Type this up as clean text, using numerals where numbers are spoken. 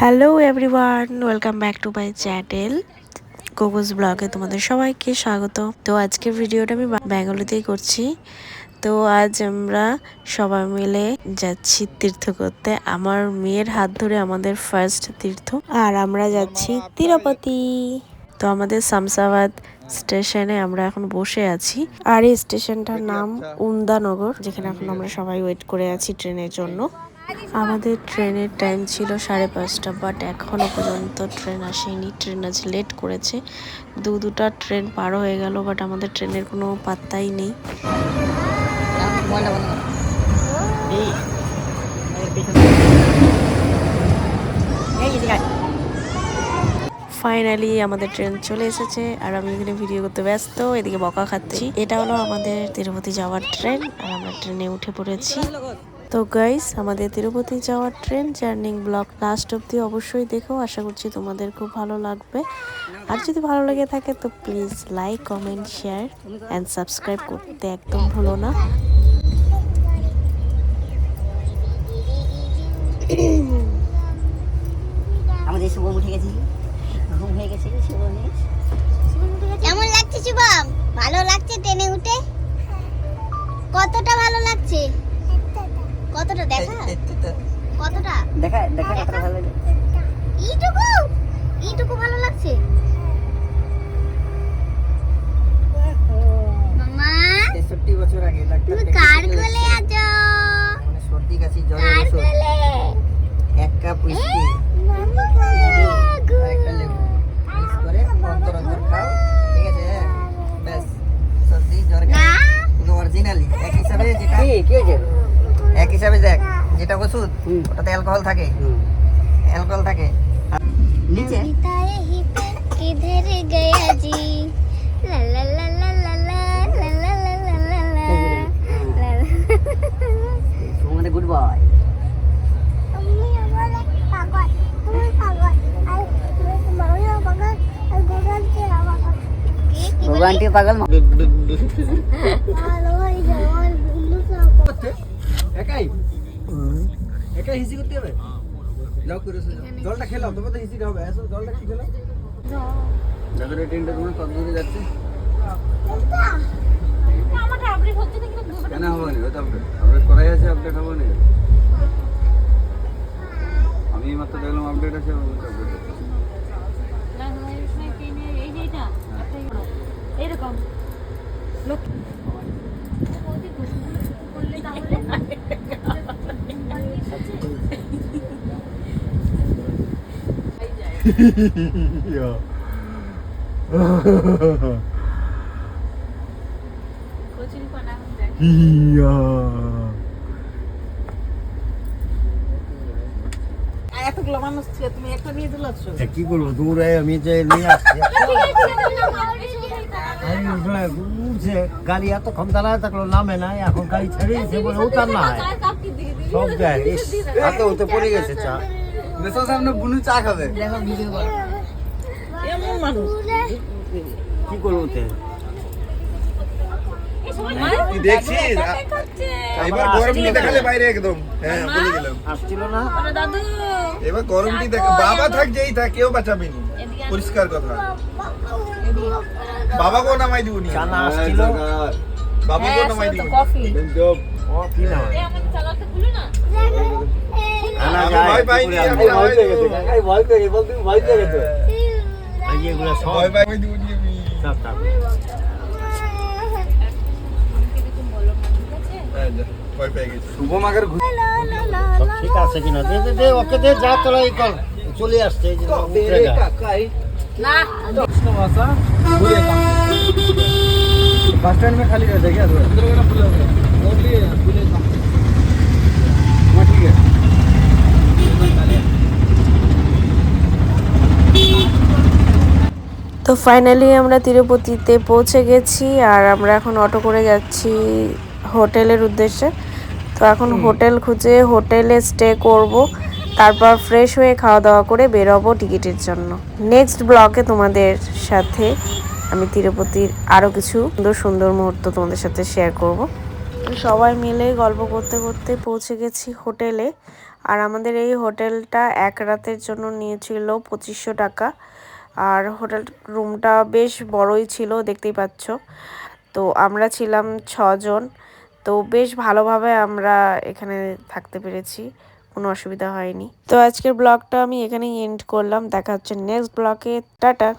Hello everyone, welcome back to my channel Cocos ব্লগে তোমাদের সবাইকে স্বাগত। তো আজকের ভিডিওটা আমি ব্যাঙ্গালোরতেই করছি। তো আজ আমরা সবাই মিলে যাচ্ছি তীর্থ করতে। আমার মেয়ের হাত ধরে আমাদের ফার্স্ট তীর্থ, আর আমরা যাচ্ছি তিরুপতি। তো আমাদের শামসাবাদ স্টেশনে আমরা এখন বসে আছি, আর এই স্টেশনটার নাম উন্দানগর, যেখানে এখন আমরা সবাই ওয়েট করে আছি ট্রেনের জন্য। আমাদের ট্রেনের টাইম ছিল 5:30, বাট এখনো পর্যন্ত ট্রেন আসেনি। ট্রেন আজ লেট করেছে, দুটা ট্রেন পার হয়ে গেল, বাট আমাদের ট্রেনের কোনো পাত্তাই নেই। ফাইনালি আমাদের ট্রেন চলে এসেছে, আর আমি এখানে ভিডিও করতে ব্যস্ত, এদিকে বকা খাচ্ছি। এটা হলো আমাদের তিরুপতি যাওয়ার ট্রেন, আর আমরা ট্রেনে উঠে পড়েছি। তো গাইস, আমাদের তিরুপতি যাওয়ার ট্রেন জার্নি ব্লগ লাস্ট অবধি অবশ্যই দেখো। আশা করছি তোমাদের খুব ভালো লাগবে, আর যদি ভালো লেগে থাকে তো please like, comment, share and subscribe করতে একদম ভুলো না। আমাদের শুভম উঠে গেছি, ঘুম হয়ে গেছে। কেমন লাগছে শুভম? ভালো লাগছে ট্রেনে উঠে? কতটা ভালো লাগছে? কতটা দেখা? কতটা দেখা দেখা কতটা ভালো লাগে? এইটুকু ভালো লাগছে। মামা 63 বছর আগে ডাক্তার তুমি কার কোলে আছো? মানে সর্দি কাশি জ্বরের ওষুধ, এক কাপ হুইস্কি, একটা লেবু মিক্স করে অন্তর খাও, ঠিক আছে? ব্যাস, সর্দি জ্বর পুরো অরিজিনালি এক হিসাবে। যেটা কি হয়েছে এক হিসাবে দেখ, যেটা ওষুধ ওটাতে অ্যালকোহল থাকে, নিচে কিধর গয়া জি লা লা লা লা লা লা লা লা লা লা লা। সুমনে গুড বয়। আমি আমার পাগল, তুমি পাগল, আর মারিও পাগল, আর গোগান্তি পাগল। গোগান্তি পাগল ভালো হয়ে যাওয়ার বন্ধু সব একাই হিসি করতে হবে। যাও করে জলটা খেলাও, তবে তো হিসিটা হবে। এসো জলটা কি খেলাও, দেখো রেটিংটা তোমার কত দূরে যাচ্ছে। আমারটা আপডেট হচ্ছে না, কিন্তু কেন হবে না? ওটা আপডেট করাই আছে, আপডেট হবে না। আমি মাত্র দেখলাম আপডেট আছে, না হয় এই যে এটা এরকম লোক ওদি করলে তাহলে Ja. Ja. এতগুলো মানুষ ছিল, তুমি একটা নিয়ে দিলাচ্ছ। কি করবো, দূরে আমি যে নিয়ে আসছি। উঠছে গাড়ি, এতক্ষণ দাঁড়ায় থাকলো, নামে না। এখন গাড়ি ছেড়ে দিয়েছে বলে উতার না সব যায়। হাতে হতে পড়ে গেছে চা। সামনে বুনু চা খাবে। এমন মানুষ কি করবো তে? তুই দেখছিস এবার গরমটি দেখালে বাইরে একদম। হ্যাঁ, বলে গেলাম আসছিল না দাদু। এবার গরমটি দেখা, বাবা থাক যেই থাক কেউ বাঁচাবেনি। পরিষ্কার কথা, বাবাকেও নামাই দিবনি। চানা আসছিল, বাবাকেও নামাই দিবনি। কফি কি না আমি ভয় পাইনি, আমি ভয় পেয়ে গেছি। ভয় পেয়ে গেছি, বলতে ভয় পেয়ে গেছো। এগুলো সব ভয় পাই দিবনি আমি। সব সব ভয় পেয়ে গেছি। শুভম আগের সব ঠিক আছে কিনা দে দে দে, ওকে দে, যা তোরা এই কর। চলে আসছে এই যে না बस स्टैंड में खाली रहता है क्या? ठीक है। তো ফাইনালি আমরা তিরুপতিতে পৌঁছে গেছি, আর আমরা এখন অটো করে যাচ্ছি হোটেলের উদ্দেশ্যে। তো এখন হোটেল খুঁজে হোটেলে স্টে করব, তারপর ফ্রেশ হয়ে খাওয়া দাওয়া করে বেরোবো টিকিটের জন্য। নেক্সট ব্লগে তোমাদের সাথে আমি তিরুপতির আরও কিছু সুন্দর সুন্দর মুহূর্ত তোমাদের সাথে শেয়ার করব। সবাই মিলে গল্প করতে করতে পৌঁছে গেছি হোটেলে, আর আমাদের এই হোটেলটা এক রাতের জন্য নিয়েছিল 2500 টাকা। আর হোটেল রুমটা বেশ বড়ই ছিল, দেখতেই পাচ্ছ। তো আমরা ছিলাম 6 জন। তো বেশ ভালোভাবে আমরা এখানে থাকতে পেরেছি, কোনো অসুবিধা হয়নি। তো আজকের ব্লগটা আমি এখানেই এন্ড করলাম। দেখা হচ্ছে নেক্সট ব্লগে। টাটা।